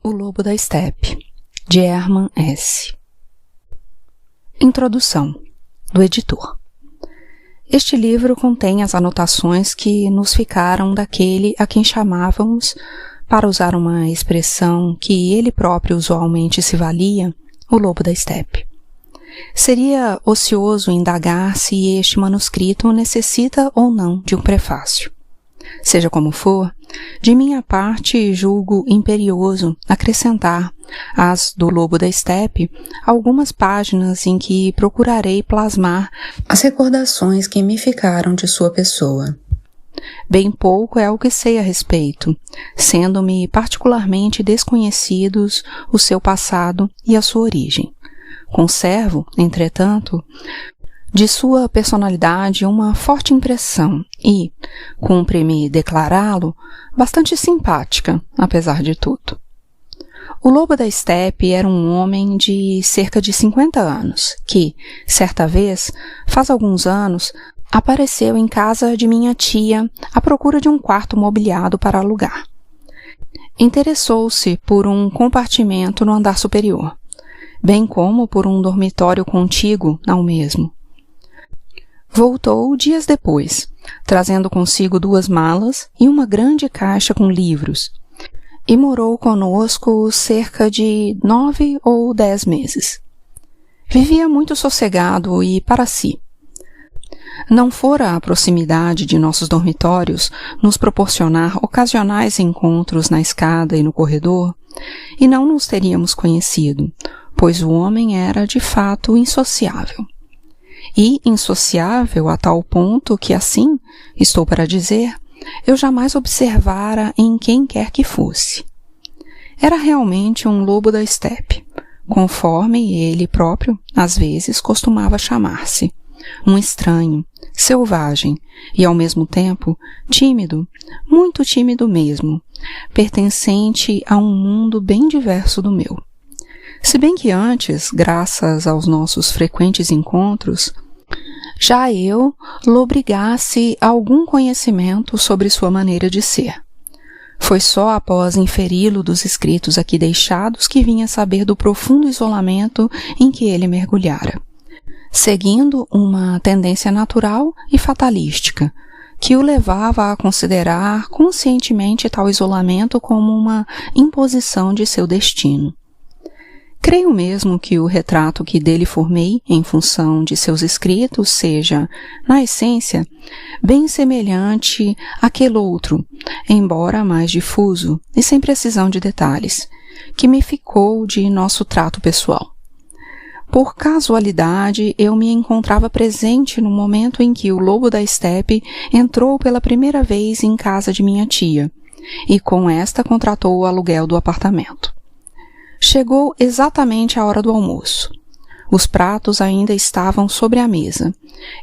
O Lobo da Estepe, de Hermann Hesse. Introdução, do editor. Este livro contém as anotações que nos ficaram daquele a quem chamávamos, para usar uma expressão que ele próprio usualmente se valia, o Lobo da Estepe. Seria ocioso indagar se este manuscrito necessita ou não de um prefácio. Seja como for, de minha parte julgo imperioso acrescentar às do Lobo da Estepe algumas páginas em que procurarei plasmar as recordações que me ficaram de sua pessoa. Bem pouco é o que sei a respeito, sendo-me particularmente desconhecidos o seu passado e a sua origem. Conservo, entretanto, de sua personalidade uma forte impressão e, cumpre-me declará-lo, bastante simpática, apesar de tudo. O Lobo da Estepe era um homem de cerca de 50 anos, que, certa vez, faz alguns anos, apareceu em casa de minha tia à procura de um quarto mobiliado para alugar. Interessou-se por um compartimento no andar superior, bem como por um dormitório contíguo ao mesmo. Voltou dias depois, trazendo consigo 2 malas e uma grande caixa com livros, e morou conosco cerca de 9 ou 10 meses. Vivia muito sossegado e para si. Não fora a proximidade de nossos dormitórios nos proporcionar ocasionais encontros na escada e no corredor, e não nos teríamos conhecido, pois o homem era de fato insociável. E insociável a tal ponto que assim, estou para dizer, eu jamais observara em quem quer que fosse. Era realmente um lobo da estepe, conforme ele próprio, às vezes, costumava chamar-se, um estranho, selvagem e, ao mesmo tempo, tímido, muito tímido mesmo, pertencente a um mundo bem diverso do meu. Se bem que antes, graças aos nossos frequentes encontros, já eu lobrigasse algum conhecimento sobre sua maneira de ser. Foi só após inferi-lo dos escritos aqui deixados que vinha saber do profundo isolamento em que ele mergulhara, seguindo uma tendência natural e fatalística, que o levava a considerar conscientemente tal isolamento como uma imposição de seu destino. Creio mesmo que o retrato que dele formei, em função de seus escritos, seja, na essência, bem semelhante àquele outro, embora mais difuso e sem precisão de detalhes, que me ficou de nosso trato pessoal. Por casualidade, eu me encontrava presente no momento em que o Lobo da Estepe entrou pela primeira vez em casa de minha tia, e com esta contratou o aluguel do apartamento. Chegou exatamente à hora do almoço. Os pratos ainda estavam sobre a mesa,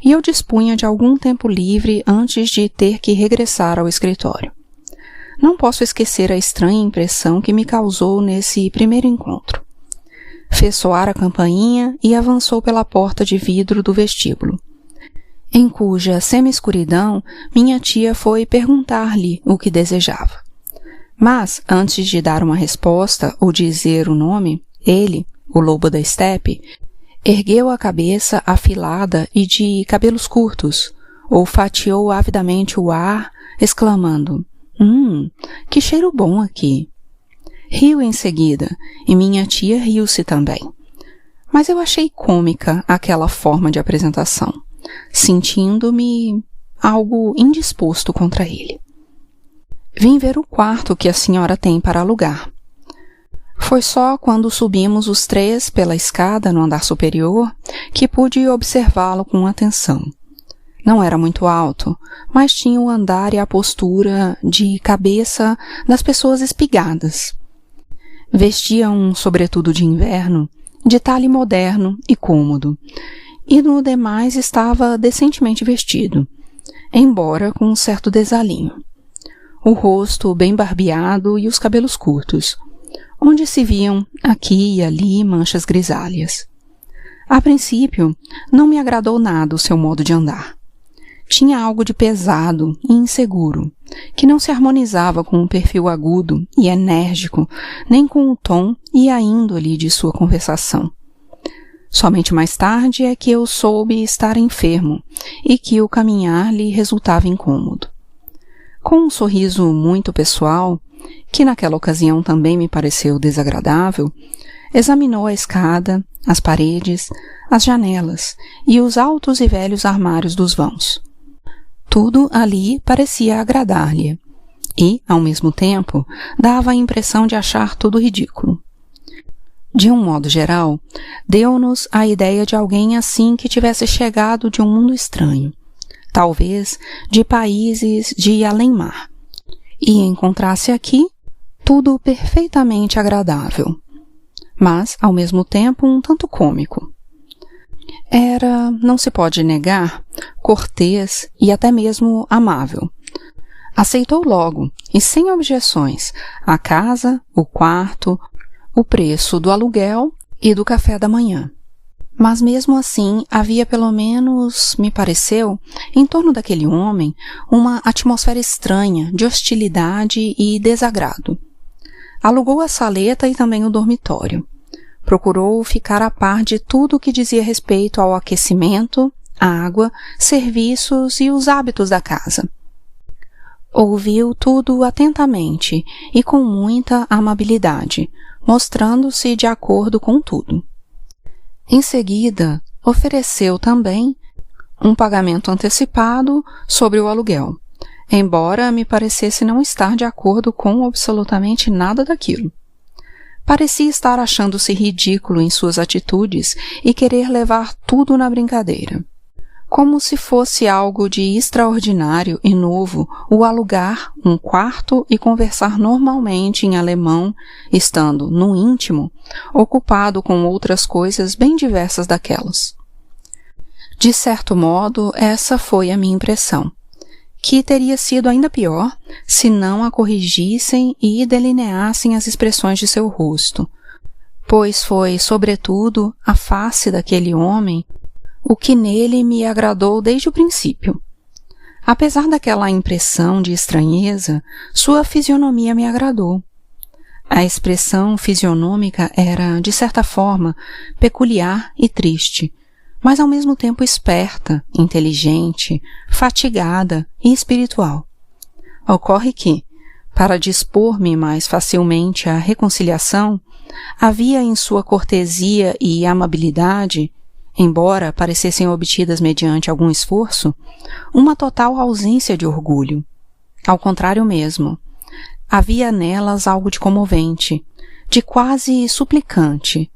e eu dispunha de algum tempo livre antes de ter que regressar ao escritório. Não posso esquecer a estranha impressão que me causou nesse primeiro encontro. Fez soar a campainha e avançou pela porta de vidro do vestíbulo, em cuja semi-escuridão minha tia foi perguntar-lhe o que desejava. Mas, antes de dar uma resposta ou dizer o nome, ele, o Lobo da Estepe, ergueu a cabeça afilada e de cabelos curtos, olfateou avidamente o ar, exclamando, que cheiro bom aqui! Riu em seguida, e minha tia riu-se também. Mas eu achei cômica aquela forma de apresentação, sentindo-me algo indisposto contra ele. Vim ver o quarto que a senhora tem para alugar. Foi só quando subimos os 3 pela escada no andar superior que pude observá-lo com atenção. Não era muito alto, mas tinha o andar e a postura de cabeça das pessoas espigadas. Vestia um sobretudo de inverno, de talhe moderno e cômodo, e no demais estava decentemente vestido, embora com um certo desalinho. O rosto bem barbeado e os cabelos curtos, onde se viam aqui e ali manchas grisalhas. A princípio, não me agradou nada o seu modo de andar. tinha algo de pesado e inseguro, que não se harmonizava com o perfil agudo e enérgico, nem com o tom e a índole de sua conversação. Somente mais tarde é que eu soube estar enfermo e que o caminhar lhe resultava incômodo. Com um sorriso muito pessoal, que naquela ocasião também me pareceu desagradável, examinou a escada, as paredes, as janelas e os altos e velhos armários dos vãos. Tudo ali parecia agradar-lhe e, ao mesmo tempo, dava a impressão de achar tudo ridículo. De um modo geral, deu-nos a ideia de alguém assim que tivesse chegado de um mundo estranho, talvez de países de além-mar, e encontrasse aqui tudo perfeitamente agradável, mas, ao mesmo tempo, um tanto cômico. Era, não se pode negar, cortês e até mesmo amável. Aceitou logo, e sem objeções, a casa, o quarto, o preço do aluguel e do café da manhã. Mas mesmo assim, havia pelo menos, me pareceu, em torno daquele homem, uma atmosfera estranha de hostilidade e desagrado. Alugou a saleta e também o dormitório. Procurou ficar a par de tudo o que dizia respeito ao aquecimento, água, serviços e os hábitos da casa. Ouviu tudo atentamente e com muita amabilidade, mostrando-se de acordo com tudo. Em seguida, ofereceu também um pagamento antecipado sobre o aluguel, embora me parecesse não estar de acordo com absolutamente nada daquilo. Parecia estar achando-se ridículo em suas atitudes e querer levar tudo na brincadeira. Como se fosse algo de extraordinário e novo o alugar um quarto e conversar normalmente em alemão, estando, no íntimo, ocupado com outras coisas bem diversas daquelas. De certo modo, essa foi a minha impressão, que teria sido ainda pior se não a corrigissem e delineassem as expressões de seu rosto, pois foi, sobretudo, a face daquele homem o que nele me agradou desde o princípio. Apesar daquela impressão de estranheza, sua fisionomia me agradou. A expressão fisionômica era, de certa forma, peculiar e triste, mas ao mesmo tempo esperta, inteligente, fatigada e espiritual. Ocorre que, para dispor-me mais facilmente à reconciliação, havia em sua cortesia e amabilidade, embora parecessem obtidas mediante algum esforço, uma total ausência de orgulho. Ao contrário mesmo, havia nelas algo de comovente, de quase suplicante,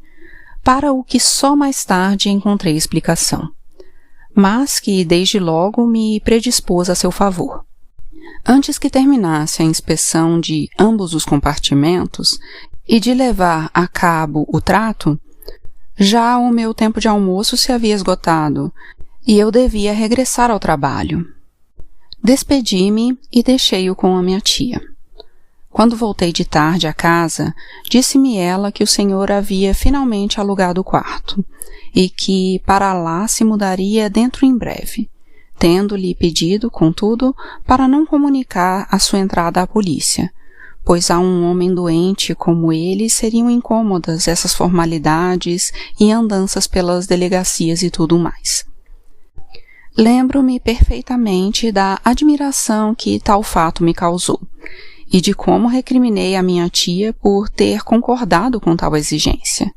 para o que só mais tarde encontrei explicação, mas que desde logo me predispôs a seu favor. Antes que terminasse a inspeção de ambos os compartimentos e de levar a cabo o trato, já o meu tempo de almoço se havia esgotado e eu devia regressar ao trabalho. Despedi-me e deixei-o com a minha tia. Quando voltei de tarde à casa, disse-me ela que o senhor havia finalmente alugado o quarto e que para lá se mudaria dentro em breve, tendo-lhe pedido, contudo, para não comunicar a sua entrada à polícia, pois a um homem doente como ele seriam incômodas essas formalidades e andanças pelas delegacias e tudo mais. Lembro-me perfeitamente da admiração que tal fato me causou, e de como recriminei a minha tia por ter concordado com tal exigência.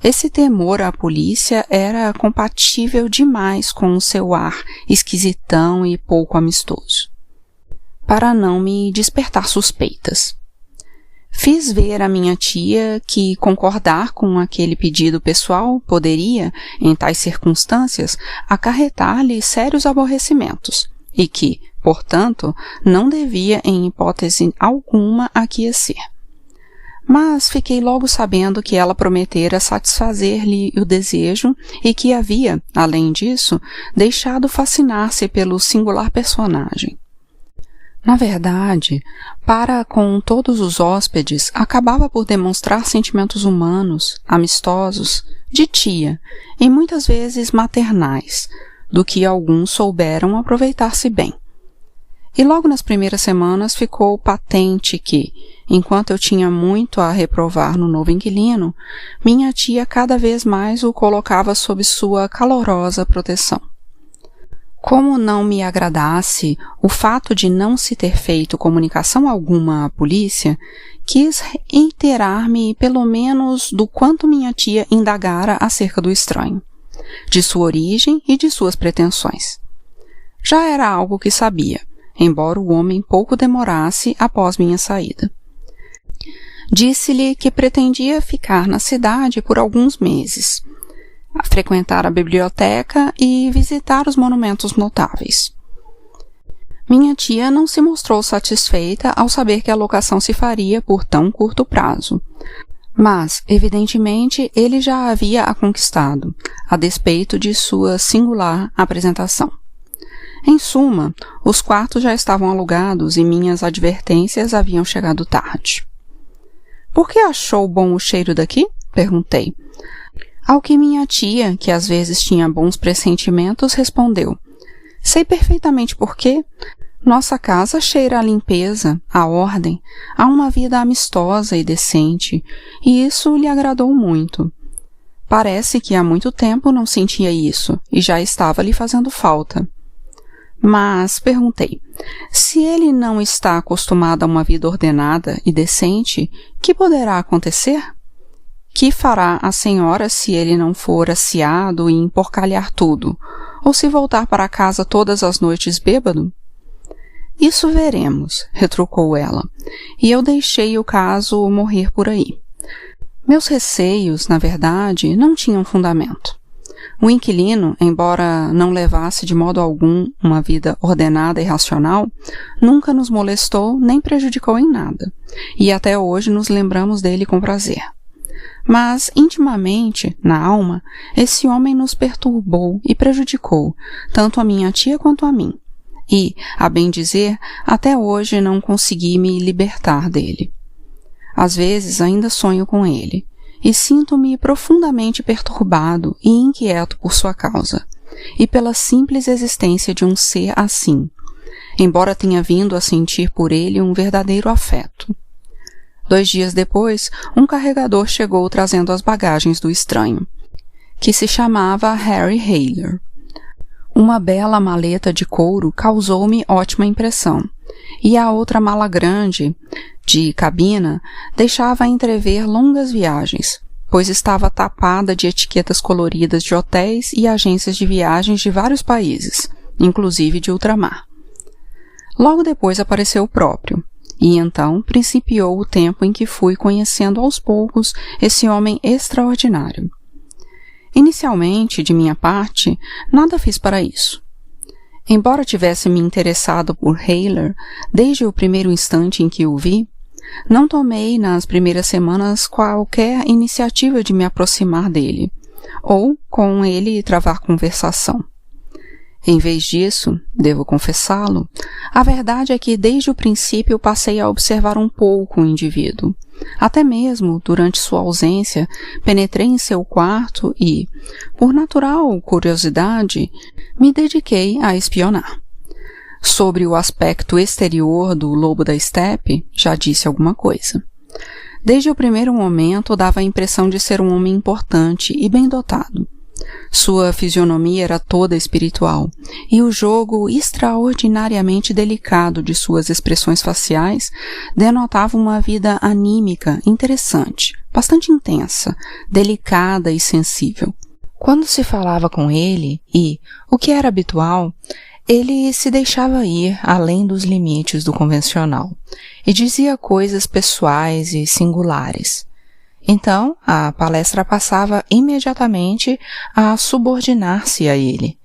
Esse temor à polícia era compatível demais com o seu ar esquisitão e pouco amistoso, para não me despertar suspeitas. Fiz ver à minha tia que concordar com aquele pedido pessoal poderia, em tais circunstâncias, acarretar-lhe sérios aborrecimentos, e que, portanto, não devia em hipótese alguma aquecer. Mas fiquei logo sabendo que ela prometera satisfazer-lhe o desejo e que havia, além disso, deixado fascinar-se pelo singular personagem. Na verdade, para com todos os hóspedes, acabava por demonstrar sentimentos humanos, amistosos, de tia, e muitas vezes maternais, do que alguns souberam aproveitar-se bem. E logo nas primeiras semanas ficou patente que, enquanto eu tinha muito a reprovar no novo inquilino, minha tia cada vez mais o colocava sob sua calorosa proteção. Como não me agradasse o fato de não se ter feito comunicação alguma à polícia, quis reiterar-me pelo menos do quanto minha tia indagara acerca do estranho, de sua origem e de suas pretensões. Já era algo que sabia, embora o homem pouco demorasse após minha saída. Disse-lhe que pretendia ficar na cidade por alguns meses, frequentar a biblioteca e visitar os monumentos notáveis. Minha tia não se mostrou satisfeita ao saber que a locação se faria por tão curto prazo, mas, evidentemente, ele já havia a conquistado, a despeito de sua singular apresentação. Em suma, os quartos já estavam alugados e minhas advertências haviam chegado tarde. — Por que achou bom o cheiro daqui? Perguntei. Ao que minha tia, que às vezes tinha bons pressentimentos, respondeu: — Sei perfeitamente por quê. Nossa casa cheira a limpeza, a ordem, a uma vida amistosa e decente, e isso lhe agradou muito. Parece que há muito tempo não sentia isso, e já estava lhe fazendo falta. Mas, perguntei, se ele não está acostumado a uma vida ordenada e decente, que poderá acontecer? Que fará a senhora se ele não for aciado e emporcalhar tudo, ou se voltar para casa todas as noites bêbado? Isso veremos, retrucou ela, e eu deixei o caso morrer por aí. Meus receios, na verdade, não tinham fundamento. O inquilino, embora não levasse de modo algum uma vida ordenada e racional, nunca nos molestou nem prejudicou em nada, e até hoje nos lembramos dele com prazer. Mas, intimamente, na alma, esse homem nos perturbou e prejudicou, tanto a minha tia quanto a mim, e, a bem dizer, até hoje não consegui me libertar dele. Às vezes ainda sonho com ele, e sinto-me profundamente perturbado e inquieto por sua causa, e pela simples existência de um ser assim, embora tenha vindo a sentir por ele um verdadeiro afeto. 2 dias depois, um carregador chegou trazendo as bagagens do estranho, que se chamava Harry Hayler. Uma bela maleta de couro causou-me ótima impressão, e a outra mala grande, de cabina, deixava entrever longas viagens, pois estava tapada de etiquetas coloridas de hotéis e agências de viagens de vários países, inclusive de ultramar. Logo depois apareceu o próprio, e então principiou o tempo em que fui conhecendo aos poucos esse homem extraordinário. Inicialmente, de minha parte, nada fiz para isso. Embora tivesse me interessado por Hayler desde o primeiro instante em que o vi, não tomei nas primeiras semanas qualquer iniciativa de me aproximar dele, ou com ele travar conversação. Em vez disso, devo confessá-lo, a verdade é que desde o princípio passei a observar um pouco o indivíduo. Até mesmo, durante sua ausência, penetrei em seu quarto e, por natural curiosidade, me dediquei a espionar. Sobre o aspecto exterior do lobo da estepe, já disse alguma coisa. Desde o primeiro momento dava a impressão de ser um homem importante e bem dotado. Sua fisionomia era toda espiritual, e o jogo extraordinariamente delicado de suas expressões faciais denotava uma vida anímica interessante, bastante intensa, delicada e sensível. Quando se falava com ele, e, o que era habitual, ele se deixava ir além dos limites do convencional, e dizia coisas pessoais e singulares. Então, a palestra passava imediatamente a subordinar-se a ele,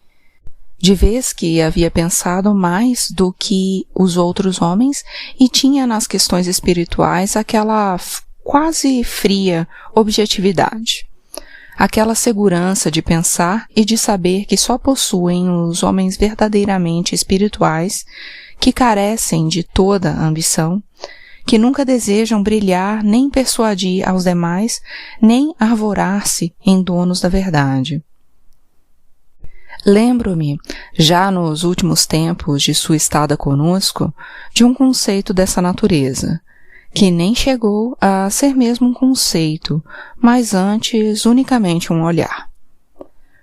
de vez que havia pensado mais do que os outros homens e tinha nas questões espirituais aquela quase fria objetividade, aquela segurança de pensar e de saber que só possuem os homens verdadeiramente espirituais, que carecem de toda ambição, que nunca desejam brilhar nem persuadir aos demais, nem arvorar-se em donos da verdade. Lembro-me, já nos últimos tempos de sua estada conosco, de um conceito dessa natureza, que nem chegou a ser mesmo um conceito, mas antes unicamente um olhar.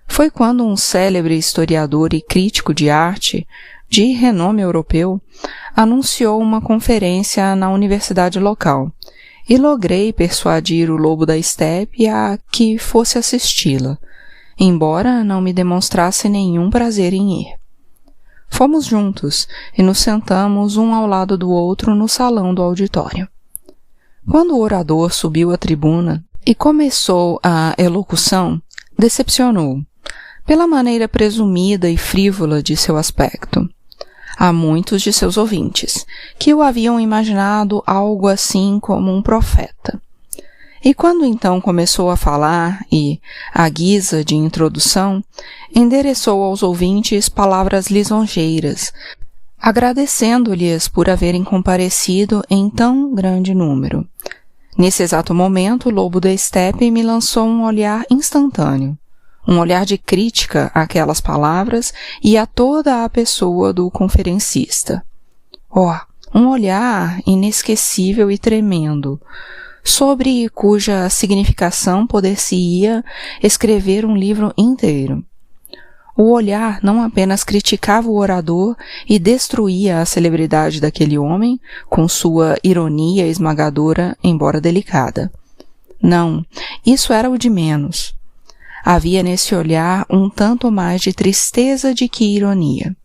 Foi quando um célebre historiador e crítico de arte, de renome europeu, anunciou uma conferência na universidade local, e logrei persuadir o lobo da estepe a que fosse assisti-la, embora não me demonstrasse nenhum prazer em ir. Fomos juntos e nos sentamos um ao lado do outro no salão do auditório. Quando o orador subiu à tribuna e começou a elocução, decepcionou, pela maneira presumida e frívola de seu aspecto, a muitos de seus ouvintes, que o haviam imaginado algo assim como um profeta. E quando então começou a falar e, à guisa de introdução, endereçou aos ouvintes palavras lisonjeiras, agradecendo-lhes por haverem comparecido em tão grande número. Nesse exato momento, o lobo da estepe me lançou um olhar instantâneo, um olhar de crítica àquelas palavras e a toda a pessoa do conferencista. Um olhar inesquecível e tremendo, sobre cuja significação poder-se-ia escrever um livro inteiro. O olhar não apenas criticava o orador e destruía a celebridade daquele homem, com sua ironia esmagadora, embora delicada. Não, isso era o de menos. Havia nesse olhar um tanto mais de tristeza de que ironia.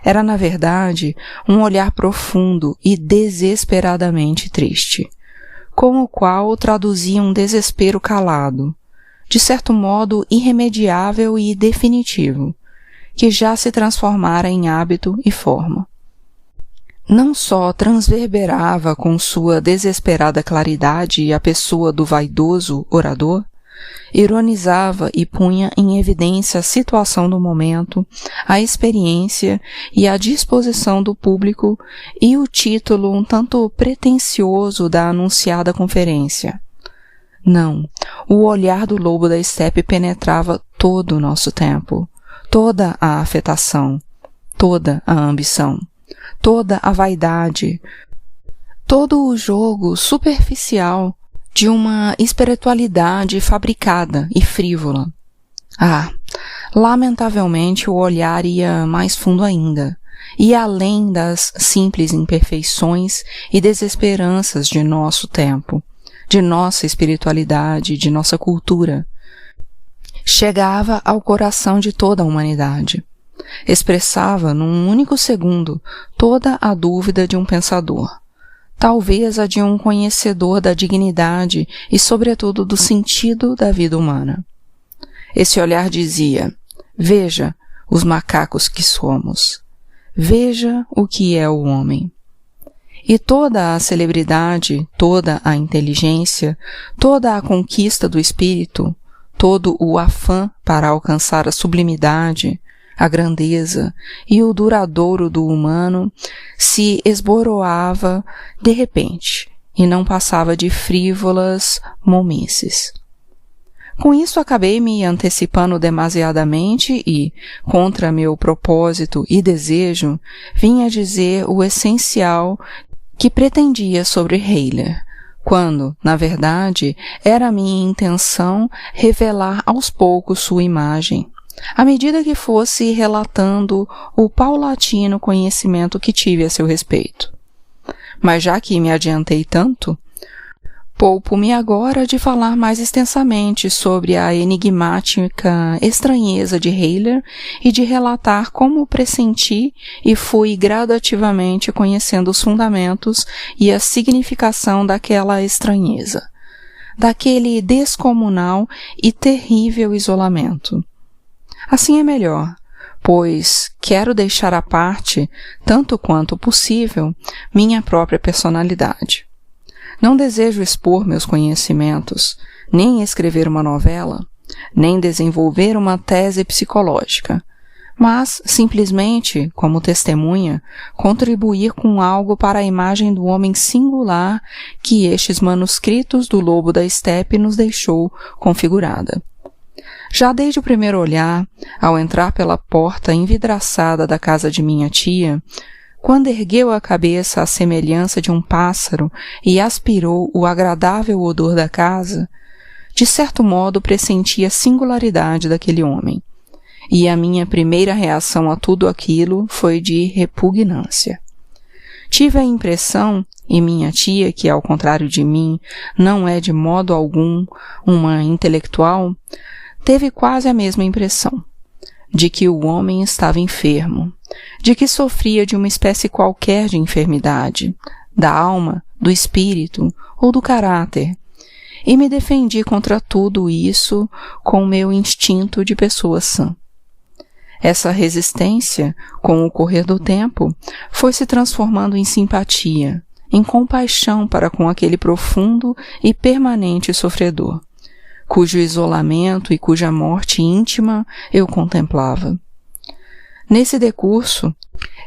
Era, na verdade, um olhar profundo e desesperadamente triste, com o qual traduzia um desespero calado, de certo modo irremediável e definitivo, que já se transformara em hábito e forma. Não só transverberava com sua desesperada claridade a pessoa do vaidoso orador, ironizava e punha em evidência a situação do momento, a experiência e a disposição do público e o título um tanto pretensioso da anunciada conferência. Não, o olhar do lobo da estepe penetrava todo o nosso tempo, toda a afetação, toda a ambição, toda a vaidade, todo o jogo superficial de uma espiritualidade fabricada e frívola. Lamentavelmente o olhar ia mais fundo ainda, e além das simples imperfeições e desesperanças de nosso tempo, de nossa espiritualidade, de nossa cultura. Chegava ao coração de toda a humanidade. Expressava num único segundo toda a dúvida de um pensador, talvez a de um conhecedor da dignidade e, sobretudo, do sentido da vida humana. Esse olhar dizia: veja os macacos que somos, veja o que é o homem. E toda a celebridade, toda a inteligência, toda a conquista do espírito, todo o afã para alcançar a sublimidade, a grandeza e o duradouro do humano se esboroava de repente e não passava de frívolas momices. Com isso acabei me antecipando demasiadamente e, contra meu propósito e desejo, vim a dizer o essencial que pretendia sobre Heiler, quando, na verdade, era minha intenção revelar aos poucos sua imagem, à medida que fosse relatando o paulatino conhecimento que tive a seu respeito. Mas já que me adiantei tanto, poupo-me agora de falar mais extensamente sobre a enigmática estranheza de Heiler e de relatar como pressenti e fui gradativamente conhecendo os fundamentos e a significação daquela estranheza, daquele descomunal e terrível isolamento. Assim é melhor, pois quero deixar à parte, tanto quanto possível, minha própria personalidade. Não desejo expor meus conhecimentos, nem escrever uma novela, nem desenvolver uma tese psicológica, mas, simplesmente, como testemunha, contribuir com algo para a imagem do homem singular que estes manuscritos do Lobo da Estepe nos deixou configurada. Já desde o primeiro olhar, ao entrar pela porta envidraçada da casa de minha tia, quando ergueu a cabeça à semelhança de um pássaro e aspirou o agradável odor da casa, de certo modo pressenti a singularidade daquele homem, e a minha primeira reação a tudo aquilo foi de repugnância. Tive a impressão, e minha tia, que ao contrário de mim não é de modo algum uma intelectual, teve quase a mesma impressão, de que o homem estava enfermo, de que sofria de uma espécie qualquer de enfermidade, da alma, do espírito ou do caráter, e me defendi contra tudo isso com o meu instinto de pessoa sã. Essa resistência, com o correr do tempo, foi se transformando em simpatia, em compaixão para com aquele profundo e permanente sofredor, cujo isolamento e cuja morte íntima eu contemplava. Nesse decurso,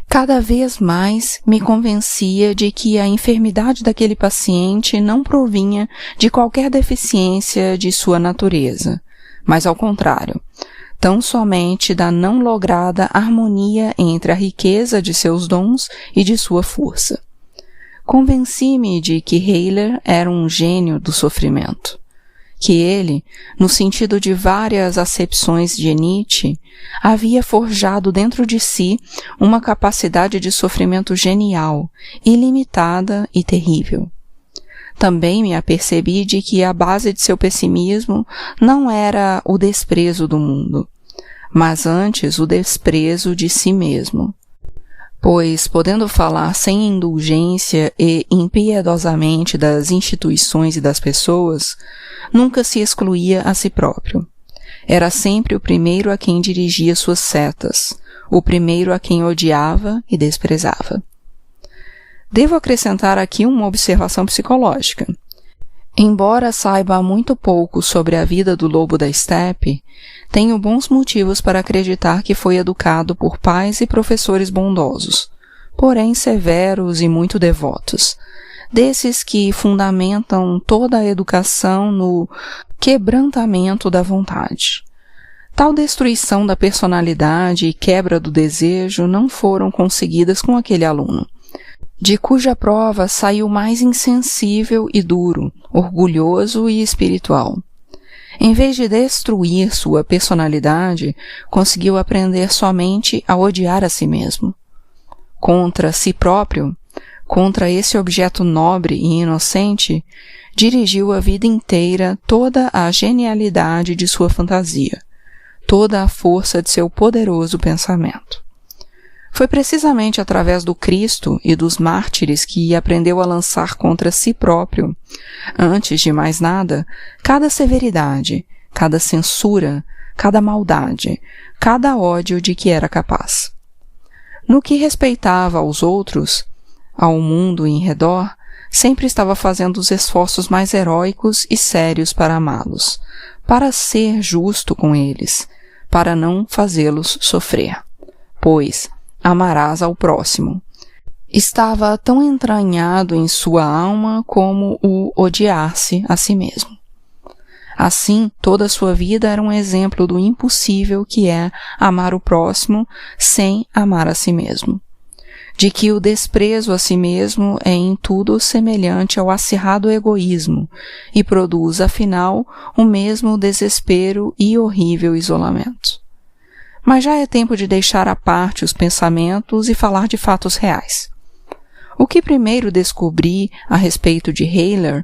cada vez mais me convencia de que a enfermidade daquele paciente não provinha de qualquer deficiência de sua natureza, mas ao contrário, tão somente da não lograda harmonia entre a riqueza de seus dons e de sua força. Convenci-me de que Heiler era um gênio do sofrimento, que ele, no sentido de várias acepções de Nietzsche, havia forjado dentro de si uma capacidade de sofrimento genial, ilimitada e terrível. Também me apercebi de que a base de seu pessimismo não era o desprezo do mundo, mas antes o desprezo de si mesmo. Pois, podendo falar sem indulgência e impiedosamente das instituições e das pessoas, nunca se excluía a si próprio. Era sempre o primeiro a quem dirigia suas setas, o primeiro a quem odiava e desprezava. Devo acrescentar aqui uma observação psicológica. Embora saiba muito pouco sobre a vida do lobo da estepe, tenho bons motivos para acreditar que foi educado por pais e professores bondosos, porém severos e muito devotos, desses que fundamentam toda a educação no quebrantamento da vontade. Tal destruição da personalidade e quebra do desejo não foram conseguidas com aquele aluno, de cuja prova saiu mais insensível e duro, orgulhoso e espiritual. Em vez de destruir sua personalidade, conseguiu aprender somente a odiar a si mesmo. Contra si próprio, contra esse objeto nobre e inocente, dirigiu a vida inteira toda a genialidade de sua fantasia, toda a força de seu poderoso pensamento. Foi precisamente através do Cristo e dos mártires que aprendeu a lançar contra si próprio, antes de mais nada, cada severidade, cada censura, cada maldade, cada ódio de que era capaz. No que respeitava aos outros, ao mundo em redor, sempre estava fazendo os esforços mais heróicos e sérios para amá-los, para ser justo com eles, para não fazê-los sofrer, pois amarás ao próximo. Estava tão entranhado em sua alma como o odiar-se a si mesmo. Assim, toda a sua vida era um exemplo do impossível que é amar o próximo sem amar a si mesmo. De que o desprezo a si mesmo é em tudo semelhante ao acirrado egoísmo e produz, afinal, o mesmo desespero e horrível isolamento. Mas já é tempo de deixar à parte os pensamentos e falar de fatos reais. O que primeiro descobri a respeito de Heiler,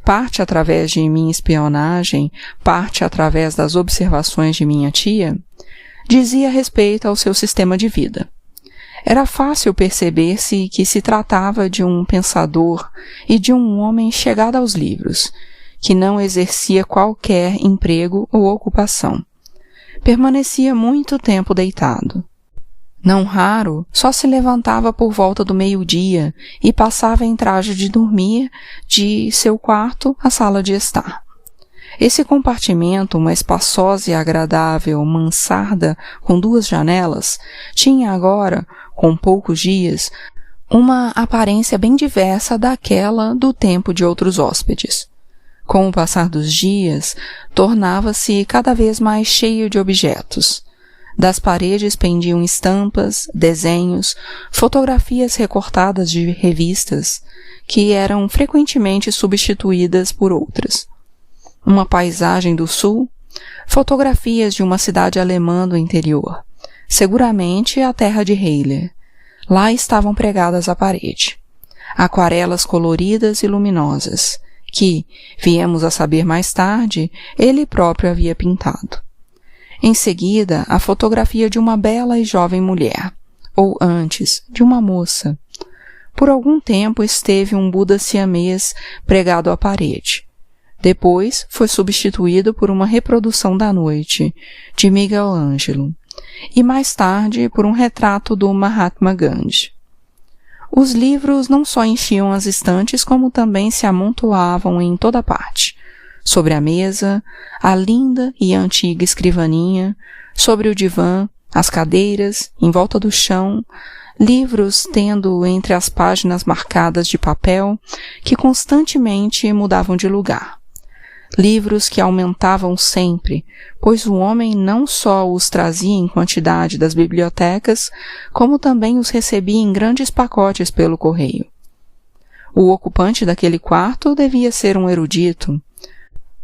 parte através de minha espionagem, parte através das observações de minha tia, dizia respeito ao seu sistema de vida. Era fácil perceber-se que se tratava de um pensador e de um homem chegado aos livros, que não exercia qualquer emprego ou ocupação. Permanecia muito tempo deitado. Não raro, só se levantava por volta do meio-dia e passava em traje de dormir de seu quarto à sala de estar. Esse compartimento, uma espaçosa e agradável mansarda com 2 janelas, tinha agora, com poucos dias, uma aparência bem diversa daquela do tempo de outros hóspedes. Com o passar dos dias, tornava-se cada vez mais cheio de objetos. Das paredes pendiam estampas, desenhos, fotografias recortadas de revistas, que eram frequentemente substituídas por outras. Uma paisagem do sul, fotografias de uma cidade alemã do interior, seguramente a terra de Heiler. Lá estavam pregadas à parede. Aquarelas coloridas e luminosas, que, viemos a saber mais tarde, ele próprio havia pintado. Em seguida, a fotografia de uma bela e jovem mulher, ou antes, de uma moça. Por algum tempo esteve um Buda siamês pregado à parede. Depois foi substituído por uma reprodução da noite, de Miguel Ângelo, e mais tarde por um retrato do Mahatma Gandhi. Os livros não só enchiam as estantes, como também se amontoavam em toda parte. Sobre a mesa, a linda e antiga escrivaninha, sobre o divã, as cadeiras, em volta do chão, livros tendo entre as páginas marcadas de papel que constantemente mudavam de lugar. Livros que aumentavam sempre, pois o homem não só os trazia em quantidade das bibliotecas, como também os recebia em grandes pacotes pelo correio. O ocupante daquele quarto devia ser um erudito.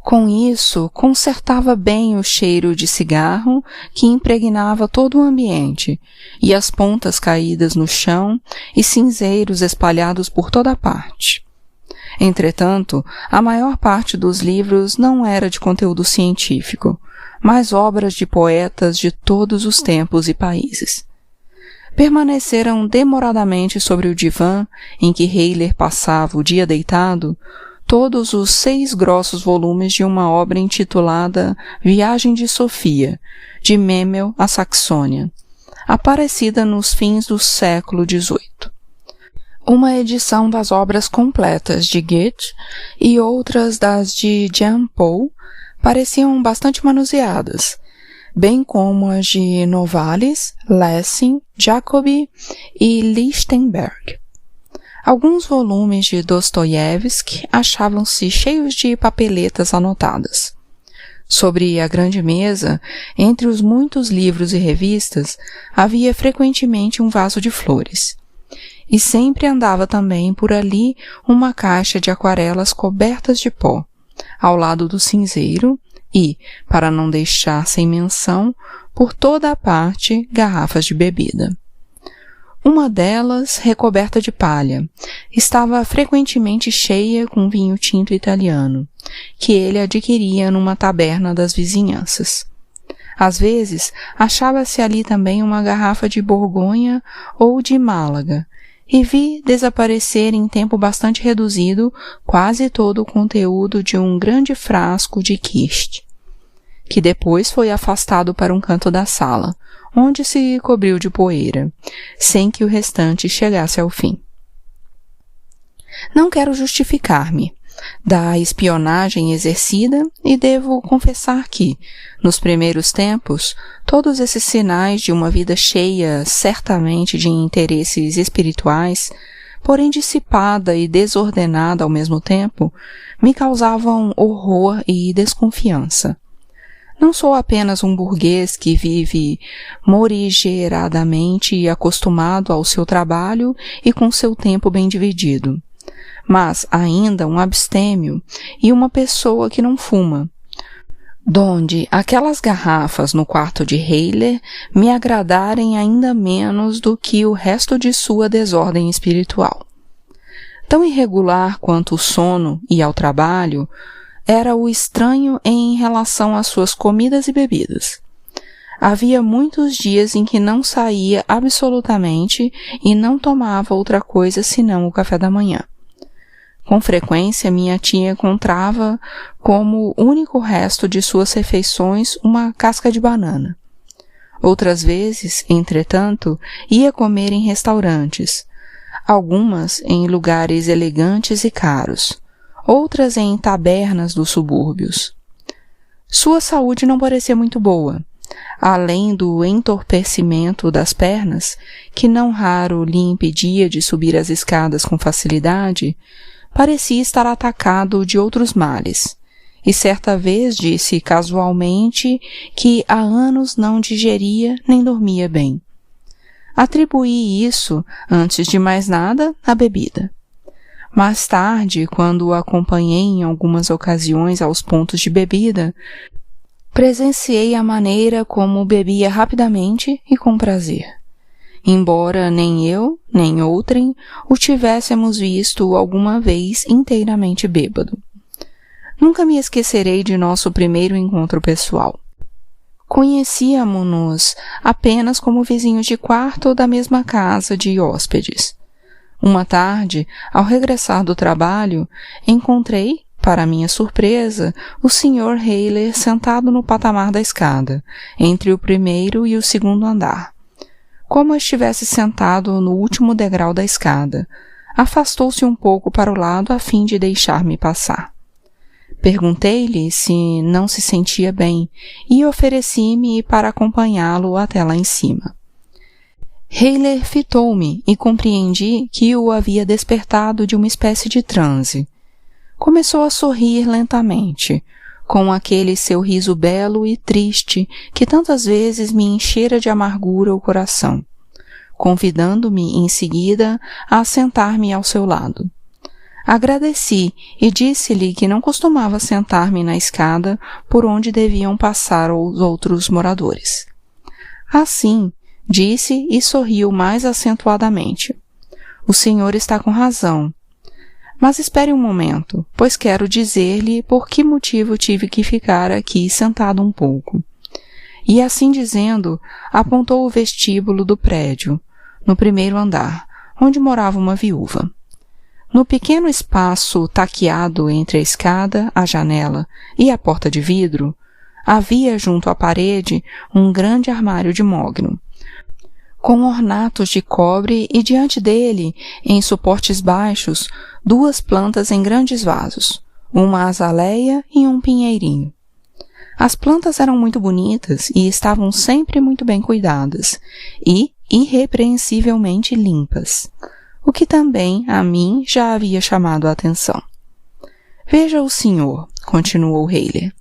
Com isso, consertava bem o cheiro de cigarro que impregnava todo o ambiente, e as pontas caídas no chão e cinzeiros espalhados por toda parte. Entretanto, a maior parte dos livros não era de conteúdo científico, mas obras de poetas de todos os tempos e países. Permaneceram demoradamente sobre o divã em que Heiler passava o dia deitado todos os 6 grossos volumes de uma obra intitulada Viagem de Sofia, de Memel à Saxônia, aparecida nos fins do século XVIII. Uma edição das obras completas de Goethe e outras das de Jean Paul pareciam bastante manuseadas, bem como as de Novalis, Lessing, Jacobi e Lichtenberg. Alguns volumes de Dostoiévski achavam-se cheios de papeletas anotadas. Sobre a grande mesa, entre os muitos livros e revistas, havia frequentemente um vaso de flores. E sempre andava também por ali uma caixa de aquarelas cobertas de pó, ao lado do cinzeiro e, para não deixar sem menção, por toda a parte, garrafas de bebida. Uma delas, recoberta de palha, estava frequentemente cheia com vinho tinto italiano, que ele adquiria numa taberna das vizinhanças. Às vezes, achava-se ali também uma garrafa de Borgonha ou de Málaga, e vi desaparecer em tempo bastante reduzido quase todo o conteúdo de um grande frasco de quiste, que depois foi afastado para um canto da sala, onde se cobriu de poeira, sem que o restante chegasse ao fim. Não quero justificar-me da espionagem exercida e devo confessar que, nos primeiros tempos, todos esses sinais de uma vida cheia certamente de interesses espirituais, porém dissipada e desordenada ao mesmo tempo, me causavam horror e desconfiança. Não sou apenas um burguês que vive morigeradamente e acostumado ao seu trabalho e com seu tempo bem dividido, mas ainda um abstêmio e uma pessoa que não fuma, donde aquelas garrafas no quarto de Heiler me agradarem ainda menos do que o resto de sua desordem espiritual. Tão irregular quanto o sono e ao trabalho, era o estranho em relação às suas comidas e bebidas. Havia muitos dias em que não saía absolutamente e não tomava outra coisa senão o café da manhã. Com frequência, minha tia encontrava como único resto de suas refeições uma casca de banana. Outras vezes, entretanto, ia comer em restaurantes, algumas em lugares elegantes e caros, outras em tabernas dos subúrbios. Sua saúde não parecia muito boa, além do entorpecimento das pernas, que não raro lhe impedia de subir as escadas com facilidade. parecia estar atacado de outros males, e certa vez disse casualmente que há anos não digeria nem dormia bem. Atribuí isso, antes de mais nada, à bebida. Mais tarde, quando o acompanhei em algumas ocasiões aos pontos de bebida, presenciei a maneira como bebia rapidamente e com prazer. Embora nem eu, nem outrem o tivéssemos visto alguma vez inteiramente bêbado. Nunca me esquecerei de nosso primeiro encontro pessoal. Conhecíamo-nos apenas como vizinhos de quarto da mesma casa de hóspedes. Uma tarde, ao regressar do trabalho, encontrei, para minha surpresa, o Sr. Hayler sentado no patamar da escada, entre o primeiro e o segundo andar. Como estivesse sentado no último degrau da escada, afastou-se um pouco para o lado a fim de deixar-me passar. Perguntei-lhe se não se sentia bem e ofereci-me para acompanhá-lo até lá em cima. Hayler fitou-me e compreendi que o havia despertado de uma espécie de transe. Começou a sorrir lentamente, com aquele seu riso belo e triste que tantas vezes me enchera de amargura o coração, convidando-me em seguida a sentar-me ao seu lado. Agradeci e disse-lhe que não costumava sentar-me na escada por onde deviam passar os outros moradores. Assim, disse e sorriu mais acentuadamente. O senhor está com razão. Mas espere um momento, pois quero dizer-lhe por que motivo tive que ficar aqui sentado um pouco. E assim dizendo, apontou o vestíbulo do prédio, no primeiro andar, onde morava uma viúva. No pequeno espaço taqueado entre a escada, a janela e a porta de vidro, havia junto à parede um grande armário de mogno, com ornatos de cobre e diante dele, em suportes baixos, 2 plantas em grandes vasos, uma azaleia e um pinheirinho. As plantas eram muito bonitas e estavam sempre muito bem cuidadas e irrepreensivelmente limpas, o que também a mim já havia chamado a atenção. Veja o senhor, continuou Hayler.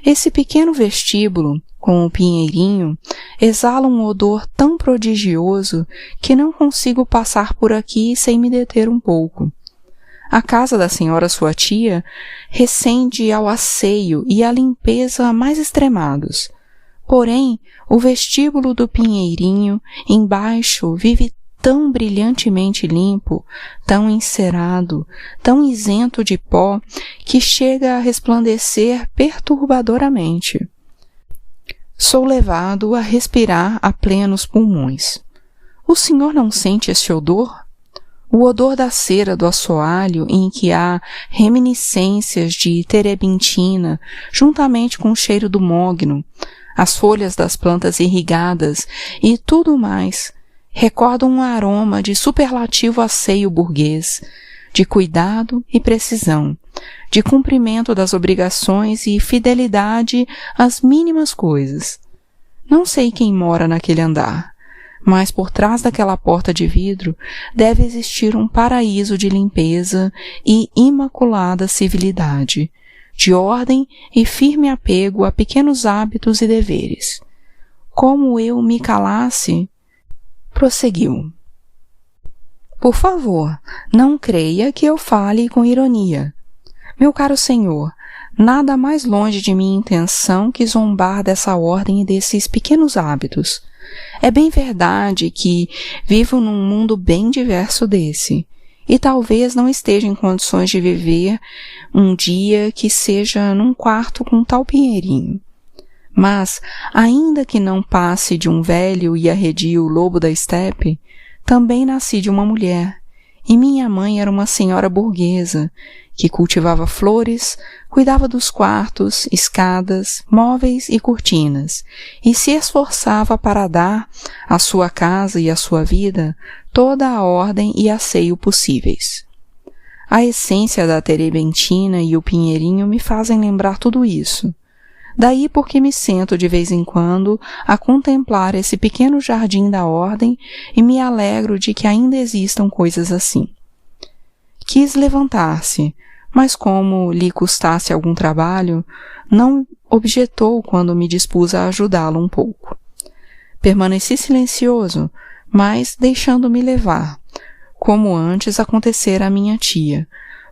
Esse pequeno vestíbulo, com o pinheirinho, exala um odor tão prodigioso que não consigo passar por aqui sem me deter um pouco. A casa da senhora sua tia recende ao asseio e à limpeza mais extremados. Porém, o vestíbulo do pinheirinho, embaixo, vive tão brilhantemente limpo, tão encerado, tão isento de pó, que chega a resplandecer perturbadoramente. Sou levado a respirar a plenos pulmões. O senhor não sente esse odor? O odor da cera do assoalho em que há reminiscências de terebintina, juntamente com o cheiro do mogno, as folhas das plantas irrigadas e tudo mais, recordam um aroma de superlativo asseio burguês, de cuidado e precisão, de cumprimento das obrigações e fidelidade às mínimas coisas. Não sei quem mora naquele andar, mas por trás daquela porta de vidro deve existir um paraíso de limpeza e imaculada civilidade, de ordem e firme apego a pequenos hábitos e deveres. Como eu me calasse, prosseguiu. Por favor, não creia que eu fale com ironia. Meu caro senhor, nada mais longe de minha intenção que zombar dessa ordem e desses pequenos hábitos. É bem verdade que vivo num mundo bem diverso desse, e talvez não esteja em condições de viver um dia que seja num quarto com tal pinheirinho. Mas, ainda que não passe de um velho e arredio lobo da estepe, também nasci de uma mulher, e minha mãe era uma senhora burguesa, que cultivava flores, cuidava dos quartos, escadas, móveis e cortinas, e se esforçava para dar à sua casa e à sua vida toda a ordem e asseio possíveis. A essência da terebentina e o pinheirinho me fazem lembrar tudo isso. Daí porque me sento de vez em quando a contemplar esse pequeno jardim da ordem e me alegro de que ainda existam coisas assim. Quis levantar-se, mas como lhe custasse algum trabalho, não objetou quando me dispus a ajudá-lo um pouco. Permaneci silencioso, mas deixando-me levar, como antes acontecera à minha tia,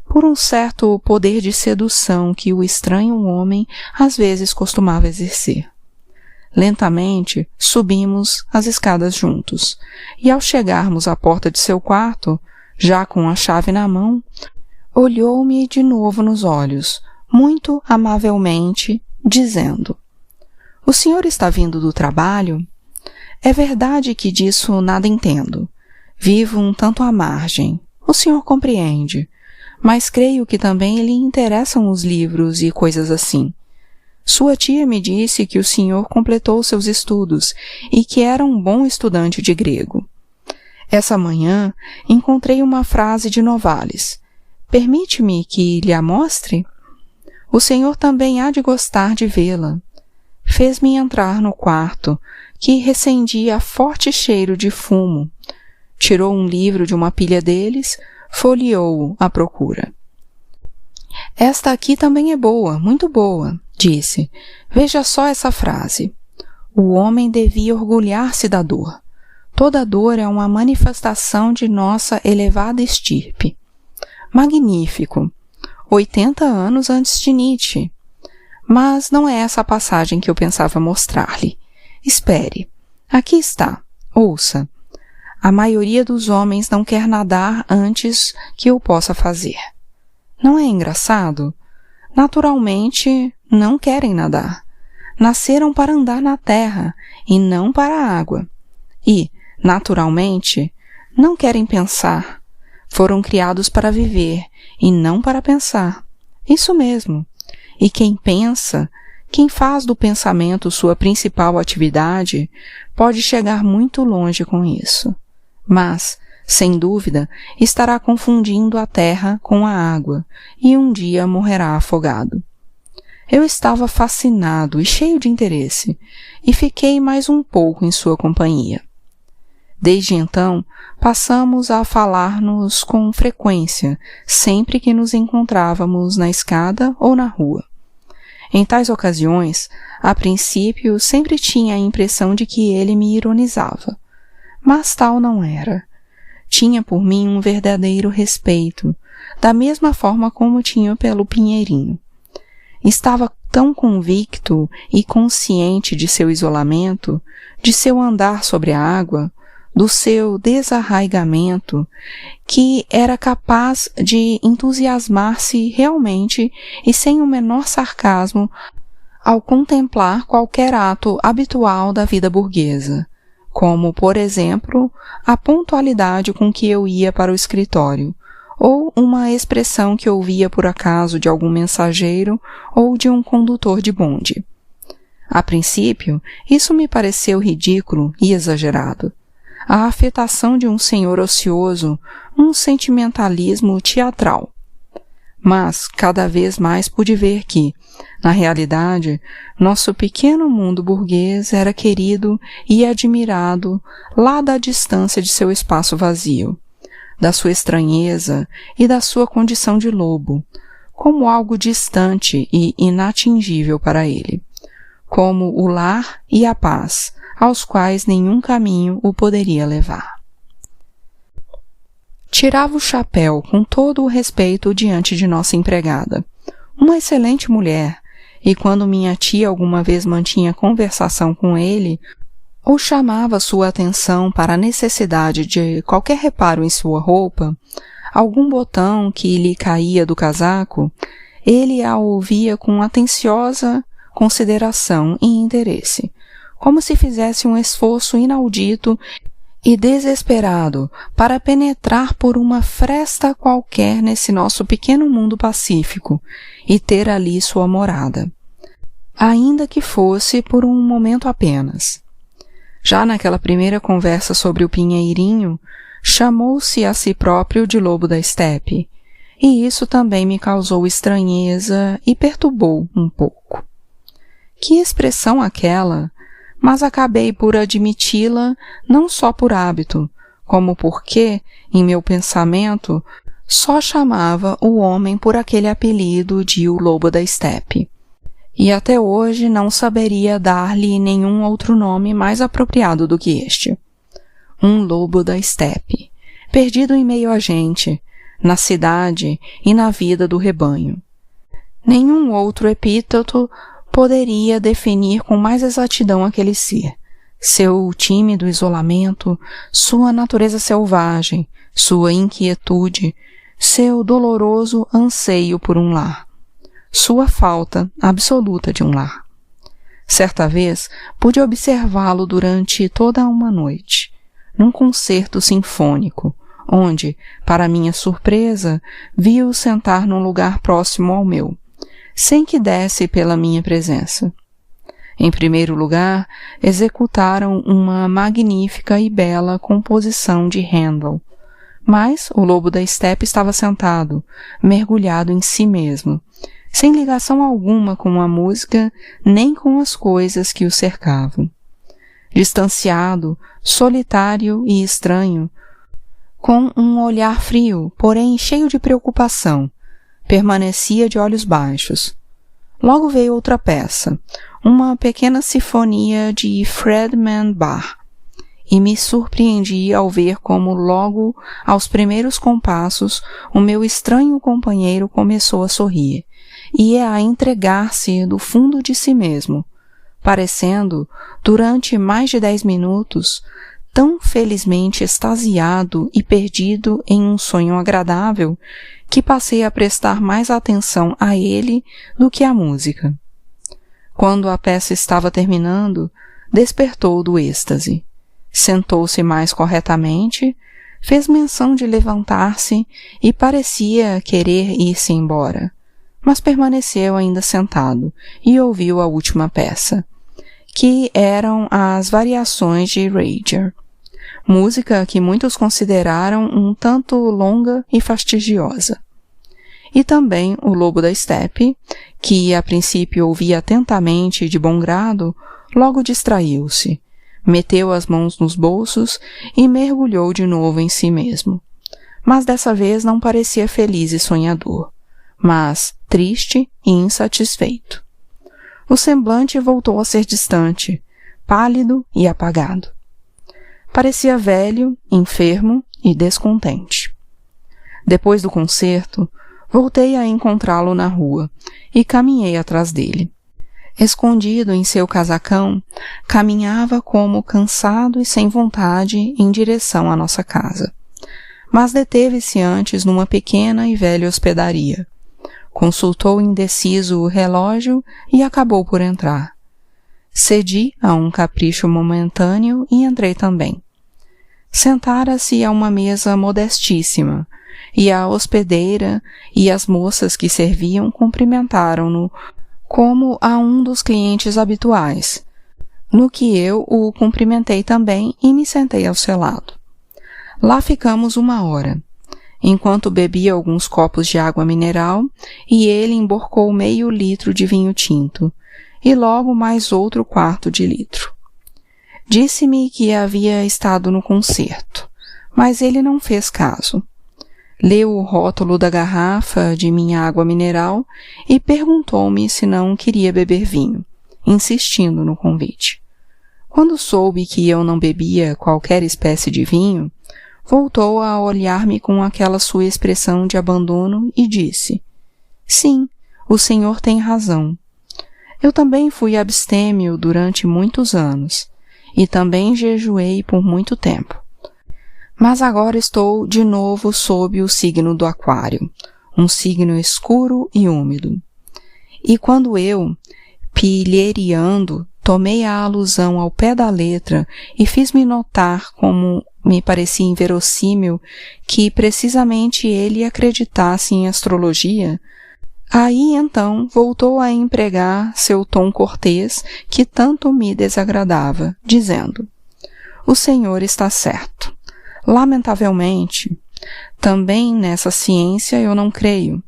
por um certo poder de sedução que o estranho homem às vezes costumava exercer. Lentamente subimos as escadas juntos, e ao chegarmos à porta de seu quarto, já com a chave na mão, olhou-me de novo nos olhos, muito amavelmente, dizendo: "O senhor está vindo do trabalho? É verdade que disso nada entendo. Vivo um tanto à margem. O senhor compreende. Mas creio que também lhe interessam os livros e coisas assim. Sua tia me disse que o senhor completou seus estudos e que era um bom estudante de grego. Essa manhã encontrei uma frase de Novalis. Permite-me que lhe a mostre? O senhor também há de gostar de vê-la." Fez-me entrar no quarto, que recendia forte cheiro de fumo. Tirou um livro de uma pilha deles, folheou-o à procura. "Esta aqui também é boa, muito boa", disse. "Veja só essa frase. O homem devia orgulhar-se da dor. Toda dor é uma manifestação de nossa elevada estirpe." Magnífico! 80 anos antes de Nietzsche. Mas não é essa a passagem que eu pensava mostrar-lhe. Espere. Aqui está. Ouça. A maioria dos homens não quer nadar antes que eu possa fazer. Não é engraçado? Naturalmente, não querem nadar. Nasceram para andar na terra e não para a água. E, naturalmente, não querem pensar. Foram criados para viver e não para pensar. Isso mesmo. E quem pensa, quem faz do pensamento sua principal atividade, pode chegar muito longe com isso. Mas, sem dúvida, estará confundindo a terra com a água e um dia morrerá afogado. Eu estava fascinado e cheio de interesse, e fiquei mais um pouco em sua companhia. Desde então, passamos a falar-nos com frequência, sempre que nos encontrávamos na escada ou na rua. Em tais ocasiões, a princípio, sempre tinha a impressão de que ele me ironizava. Mas tal não era. Tinha por mim um verdadeiro respeito, da mesma forma como tinha pelo Pinheirinho. Estava tão convicto e consciente de seu isolamento, de seu andar sobre a água, do seu desarraigamento, que era capaz de entusiasmar-se realmente e sem o menor sarcasmo ao contemplar qualquer ato habitual da vida burguesa, como, por exemplo, a pontualidade com que eu ia para o escritório, ou uma expressão que ouvia por acaso de algum mensageiro ou de um condutor de bonde. A princípio, isso me pareceu ridículo e exagerado. A afetação de um senhor ocioso, um sentimentalismo teatral. Mas, cada vez mais pude ver que, na realidade, nosso pequeno mundo burguês era querido e admirado lá da distância de seu espaço vazio, da sua estranheza e da sua condição de lobo, como algo distante e inatingível para ele, como o lar e a paz, aos quais nenhum caminho o poderia levar. Tirava o chapéu com todo o respeito diante de nossa empregada, uma excelente mulher, e quando minha tia alguma vez mantinha conversação com ele, ou chamava sua atenção para a necessidade de qualquer reparo em sua roupa, algum botão que lhe caía do casaco, ele a ouvia com atenciosa consideração e interesse, como se fizesse um esforço inaudito e desesperado para penetrar por uma fresta qualquer nesse nosso pequeno mundo pacífico e ter ali sua morada, ainda que fosse por um momento apenas. Já naquela primeira conversa sobre o Pinheirinho, chamou-se a si próprio de lobo da estepe, e isso também me causou estranheza e perturbou um pouco. Que expressão aquela! Mas acabei por admiti-la não só por hábito, como porque, em meu pensamento, só chamava o homem por aquele apelido de o lobo da estepe, e até hoje não saberia dar-lhe nenhum outro nome mais apropriado do que este. Um lobo da estepe, perdido em meio a gente, na cidade e na vida do rebanho. Nenhum outro epíteto poderia definir com mais exatidão aquele ser, seu tímido isolamento, sua natureza selvagem, sua inquietude, seu doloroso anseio por um lar, sua falta absoluta de um lar. Certa vez pude observá-lo durante toda uma noite, num concerto sinfônico, onde, para minha surpresa, vi-o sentar num lugar próximo ao meu, sem que desse pela minha presença. Em primeiro lugar, executaram uma magnífica e bela composição de Handel, mas o lobo da estepe estava sentado, mergulhado em si mesmo, sem ligação alguma com a música nem com as coisas que o cercavam. Distanciado, solitário e estranho, com um olhar frio, porém cheio de preocupação, permanecia de olhos baixos. Logo veio outra peça, uma pequena sinfonia de Friedman Bach, e me surpreendi ao ver como logo aos primeiros compassos o meu estranho companheiro começou a sorrir e a entregar-se do fundo de si mesmo, parecendo, durante mais de 10 minutos, tão felizmente extasiado e perdido em um sonho agradável que passei a prestar mais atenção a ele do que à música. Quando a peça estava terminando, despertou do êxtase. Sentou-se mais corretamente, fez menção de levantar-se e parecia querer ir-se embora, mas permaneceu ainda sentado e ouviu a última peça, que eram as variações de Reger, música que muitos consideraram um tanto longa e fastidiosa. E também o lobo da estepe, que a princípio ouvia atentamente de bom grado, logo distraiu-se, meteu as mãos nos bolsos e mergulhou de novo em si mesmo. Mas dessa vez não parecia feliz e sonhador, mas triste e insatisfeito. O semblante voltou a ser distante, pálido e apagado. Parecia velho, enfermo e descontente. Depois do concerto, voltei a encontrá-lo na rua e caminhei atrás dele. Escondido em seu casacão, caminhava como cansado e sem vontade em direção à nossa casa. Mas deteve-se antes numa pequena e velha hospedaria. Consultou indeciso o relógio e acabou por entrar. Cedi a um capricho momentâneo e entrei também. Sentara-se a uma mesa modestíssima, e a hospedeira e as moças que serviam cumprimentaram-no como a um dos clientes habituais, no que eu o cumprimentei também e me sentei ao seu lado. Lá ficamos 1 hora, enquanto bebia alguns copos de água mineral e ele emborcou meio litro de vinho tinto e logo mais outro quarto de litro. Disse-me que havia estado no concerto, mas ele não fez caso. Leu o rótulo da garrafa de minha água mineral e perguntou-me se não queria beber vinho, insistindo no convite. Quando soube que eu não bebia qualquer espécie de vinho, voltou a olhar-me com aquela sua expressão de abandono e disse: "Sim, o senhor tem razão. Eu também fui abstêmio durante muitos anos, e também jejuei por muito tempo. Mas agora estou de novo sob o signo do Aquário, um signo escuro e úmido. E quando eu, pilheriando, tomei a alusão ao pé da letra e fiz-me notar como me parecia inverossímil que precisamente ele acreditasse em astrologia, aí então voltou a empregar seu tom cortês que tanto me desagradava, dizendo: "O senhor está certo. Lamentavelmente, também nessa ciência eu não creio."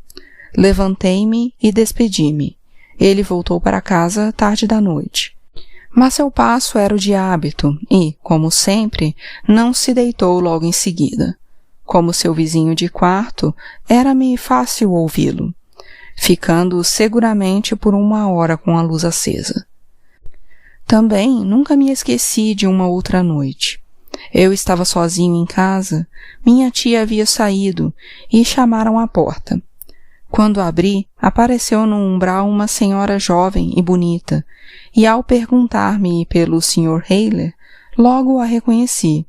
Levantei-me e despedi-me. Ele voltou para casa tarde da noite. Mas seu passo era o de hábito e, como sempre, não se deitou logo em seguida. como seu vizinho de quarto, era-me fácil ouvi-lo, ficando seguramente por 1 hora com a luz acesa. Também nunca me esqueci de uma outra noite. Eu estava sozinho em casa, minha tia havia saído e chamaram à porta. Quando abri, apareceu no umbral uma senhora jovem e bonita, e ao perguntar-me pelo Sr. Hayler, logo a reconheci.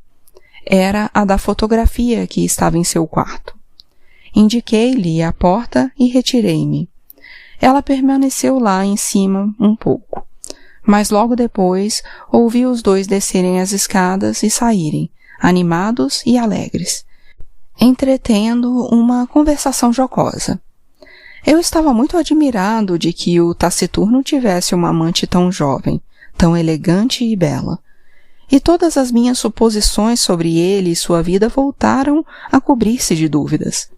Era a da fotografia que estava em seu quarto. Indiquei-lhe a porta e retirei-me. Ela permaneceu lá em cima um pouco, mas logo depois ouvi os dois descerem as escadas e saírem, animados e alegres, entretendo uma conversação jocosa. Eu estava muito admirado de que o taciturno tivesse uma amante tão jovem, tão elegante e bela, e todas as minhas suposições sobre ele e sua vida voltaram a cobrir-se de dúvidas.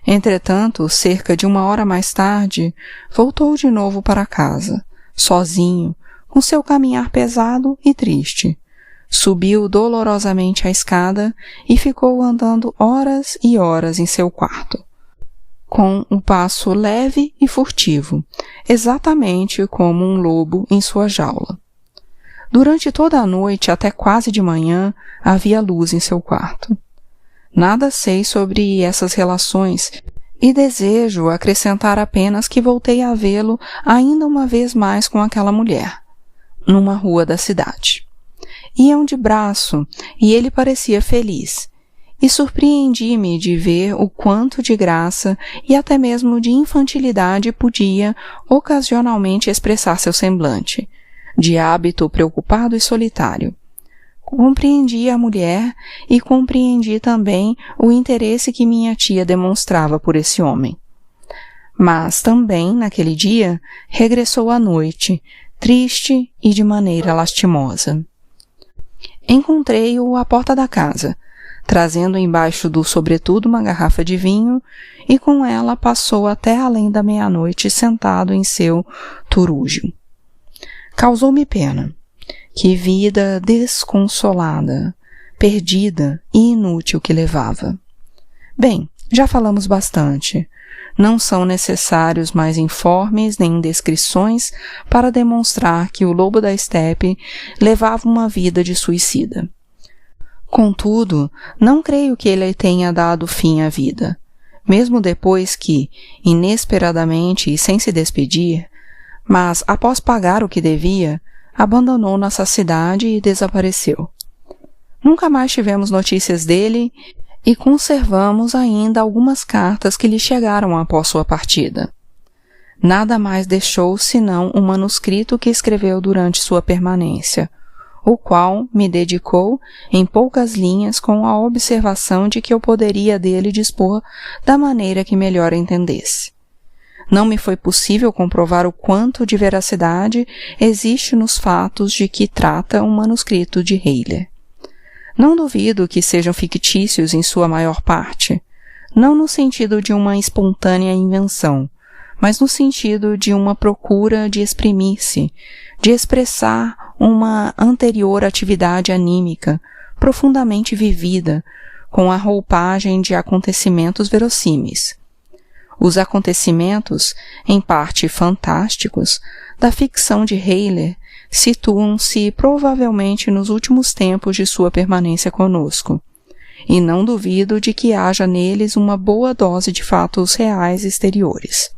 Entretanto, cerca de 1 hora mais tarde, voltou de novo para casa, sozinho, com seu caminhar pesado e triste. Subiu dolorosamente a escada e ficou andando horas e horas em seu quarto, com um passo leve e furtivo, exatamente como um lobo em sua jaula. Durante toda a noite, até quase de manhã, havia luz em seu quarto. Nada sei sobre essas relações e desejo acrescentar apenas que voltei a vê-lo ainda uma vez mais com aquela mulher, numa rua da cidade. Iam de braço e ele parecia feliz, e surpreendi-me de ver o quanto de graça e até mesmo de infantilidade podia ocasionalmente expressar seu semblante, de hábito preocupado e solitário. Compreendi a mulher e compreendi também o interesse que minha tia demonstrava por esse homem. Mas também, naquele dia, regressou à noite, triste e de maneira lastimosa. Encontrei-o à porta da casa, trazendo embaixo do sobretudo uma garrafa de vinho, e com ela passou até além da meia-noite sentado em seu turúgio. Causou-me pena. Que vida desconsolada, perdida e inútil que levava. Bem, já falamos bastante. Não são necessários mais informes nem descrições para demonstrar que o lobo da estepe levava uma vida de suicida. Contudo, não creio que ele tenha dado fim à vida, mesmo depois que, inesperadamente e sem se despedir, mas após pagar o que devia, abandonou nossa cidade e desapareceu. Nunca mais tivemos notícias dele e conservamos ainda algumas cartas que lhe chegaram após sua partida. Nada mais deixou senão um manuscrito que escreveu durante sua permanência, o qual me dedicou em poucas linhas com a observação de que eu poderia dele dispor da maneira que melhor entendesse. Não me foi possível comprovar o quanto de veracidade existe nos fatos de que trata um manuscrito de Hayler. Não duvido que sejam fictícios em sua maior parte, não no sentido de uma espontânea invenção, mas no sentido de uma procura de exprimir-se, de expressar uma anterior atividade anímica, profundamente vivida, com a roupagem de acontecimentos verossímeis. Os acontecimentos, em parte fantásticos, da ficção de Hayler situam-se provavelmente nos últimos tempos de sua permanência conosco, e não duvido de que haja neles uma boa dose de fatos reais exteriores.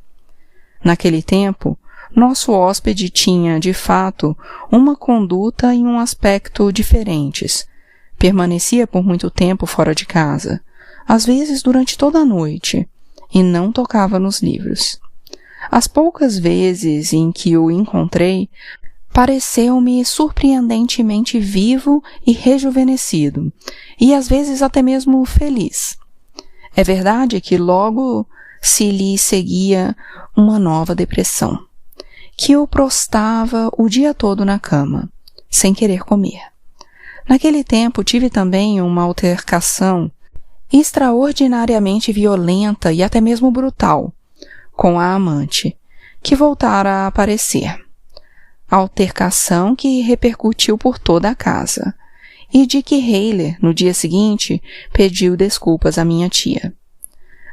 Naquele tempo, nosso hóspede tinha, de fato, uma conduta e um aspecto diferentes. Permanecia por muito tempo fora de casa, às vezes durante toda a noite, e não tocava nos livros. As poucas vezes em que o encontrei, pareceu-me surpreendentemente vivo e rejuvenescido, e às vezes até mesmo feliz. É verdade que logo se lhe seguia uma nova depressão, que o prostrava o dia todo na cama, sem querer comer. Naquele tempo tive também uma altercação extraordinariamente violenta e até mesmo brutal, com a amante, que voltara a aparecer. Altercação que repercutiu por toda a casa, e de que Heiler, no dia seguinte, pediu desculpas à minha tia.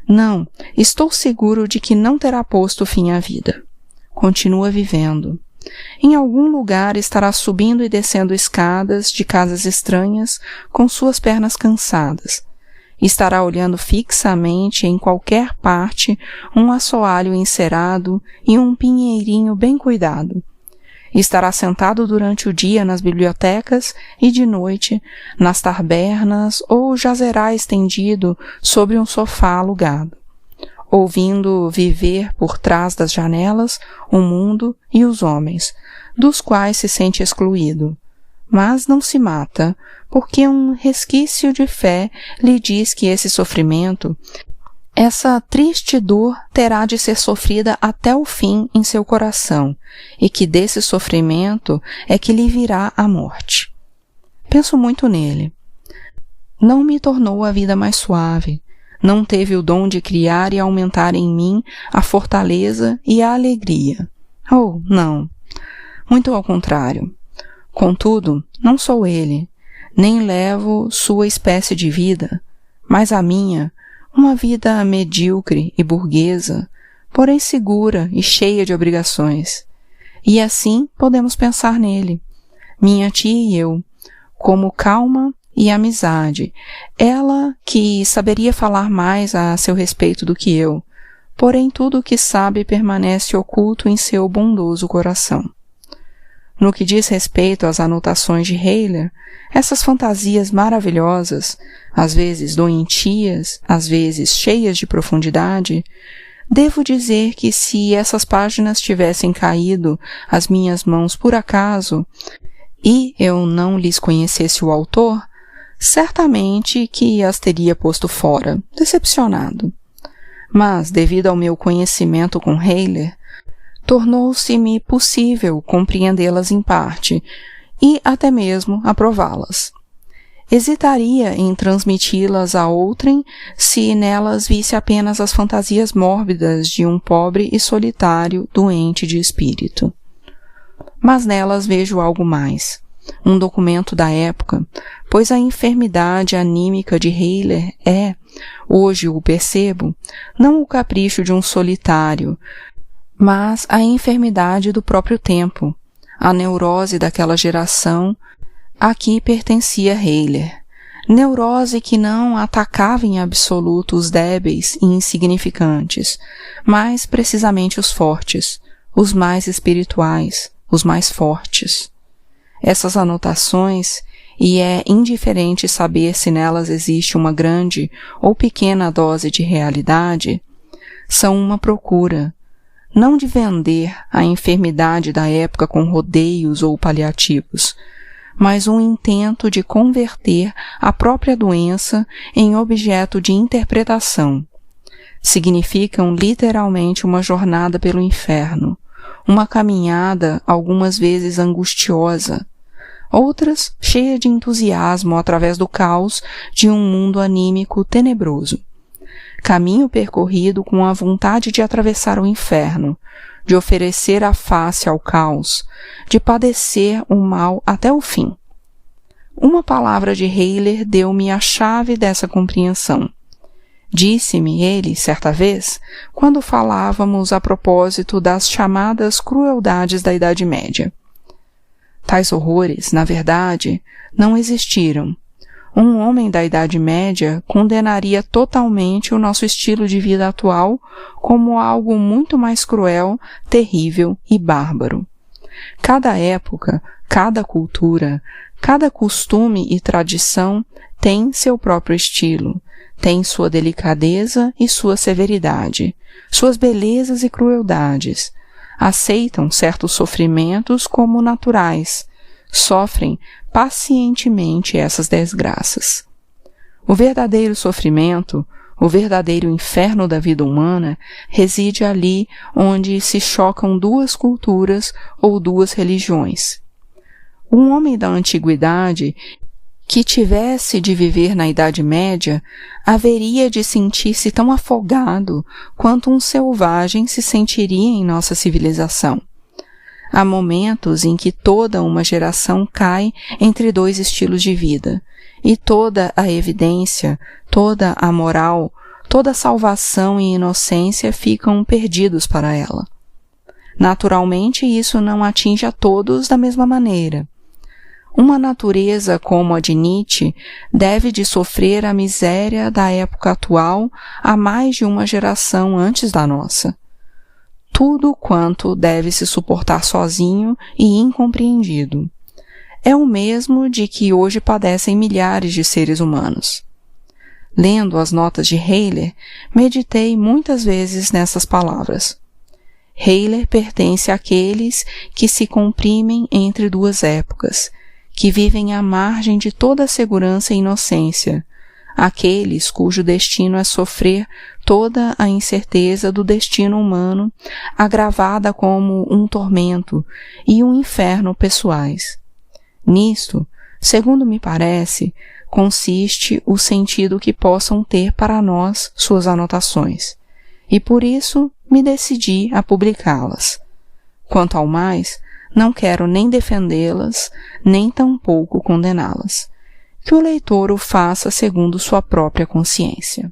Não, estou seguro de que não terá posto fim à vida. Continua vivendo. Em algum lugar estará subindo e descendo escadas de casas estranhas com suas pernas cansadas. Estará olhando fixamente em qualquer parte um assoalho encerado e um pinheirinho bem cuidado. Estará sentado durante o dia nas bibliotecas e de noite nas tabernas ou jazerá estendido sobre um sofá alugado, ouvindo viver por trás das janelas o mundo e os homens, dos quais se sente excluído. Mas não se mata, porque um resquício de fé lhe diz que esse sofrimento, essa triste dor, terá de ser sofrida até o fim em seu coração, e que desse sofrimento é que lhe virá a morte. Penso muito nele. Não me tornou a vida mais suave, não teve o dom de criar e aumentar em mim a fortaleza e a alegria. Oh, não. Muito ao contrário. Contudo, não sou ele, nem levo sua espécie de vida, mas a minha, uma vida medíocre e burguesa, porém segura e cheia de obrigações. E assim podemos pensar nele, minha tia e eu, como calma e amizade, ela que saberia falar mais a seu respeito do que eu, porém tudo o que sabe permanece oculto em seu bondoso coração. No que diz respeito às anotações de Heiler, essas fantasias maravilhosas, às vezes doentias, às vezes cheias de profundidade, devo dizer que se essas páginas tivessem caído às minhas mãos por acaso, e eu não lhes conhecesse o autor, certamente que as teria posto fora, decepcionado. Mas, devido ao meu conhecimento com Heiler, tornou-se-me possível compreendê-las em parte e até mesmo aprová-las. Hesitaria em transmiti-las a outrem se nelas visse apenas as fantasias mórbidas de um pobre e solitário doente de espírito. Mas nelas vejo algo mais, um documento da época, pois a enfermidade anímica de Heiler é, hoje o percebo, não o capricho de um solitário, mas a enfermidade do próprio tempo, a neurose daquela geração a que pertencia Heiler, neurose que não atacava em absoluto os débeis e insignificantes, mas precisamente os fortes, os mais espirituais, os mais fortes. Essas anotações, e é indiferente saber se nelas existe uma grande ou pequena dose de realidade, são uma procura, não de vender a enfermidade da época com rodeios ou paliativos, mas um intento de converter a própria doença em objeto de interpretação. Significam literalmente uma jornada pelo inferno, uma caminhada algumas vezes angustiosa, outras cheia de entusiasmo através do caos de um mundo anímico tenebroso. Caminho percorrido com a vontade de atravessar o inferno, de oferecer a face ao caos, de padecer o mal até o fim. Uma palavra de Heiler deu-me a chave dessa compreensão. Disse-me ele, certa vez, quando falávamos a propósito das chamadas crueldades da Idade Média. Tais horrores, na verdade, não existiram. Um homem da Idade Média condenaria totalmente o nosso estilo de vida atual como algo muito mais cruel, terrível e bárbaro. Cada época, cada cultura, cada costume e tradição tem seu próprio estilo, tem sua delicadeza e sua severidade, suas belezas e crueldades. Aceitam certos sofrimentos como naturais, sofrem pacientemente essas desgraças. O verdadeiro sofrimento, o verdadeiro inferno da vida humana, reside ali onde se chocam duas culturas ou duas religiões. Um homem da antiguidade que tivesse de viver na Idade Média haveria de sentir-se tão afogado quanto um selvagem se sentiria em nossa civilização. Há momentos em que toda uma geração cai entre dois estilos de vida, e toda a evidência, toda a moral, toda a salvação e inocência ficam perdidos para ela. Naturalmente, isso não atinge a todos da mesma maneira. Uma natureza como a de Nietzsche deve de sofrer a miséria da época atual há mais de uma geração antes da nossa. Tudo quanto deve se suportar sozinho e incompreendido. É o mesmo de que hoje padecem milhares de seres humanos. Lendo as notas de Heiler, meditei muitas vezes nessas palavras. Heiler pertence àqueles que se comprimem entre duas épocas, que vivem à margem de toda a segurança e inocência, aqueles cujo destino é sofrer toda a incerteza do destino humano, agravada como um tormento e um inferno pessoais. Nisto, segundo me parece, consiste o sentido que possam ter para nós suas anotações, e por isso me decidi a publicá-las. Quanto ao mais, não quero nem defendê-las, nem tampouco condená-las. Que o leitor o faça segundo sua própria consciência.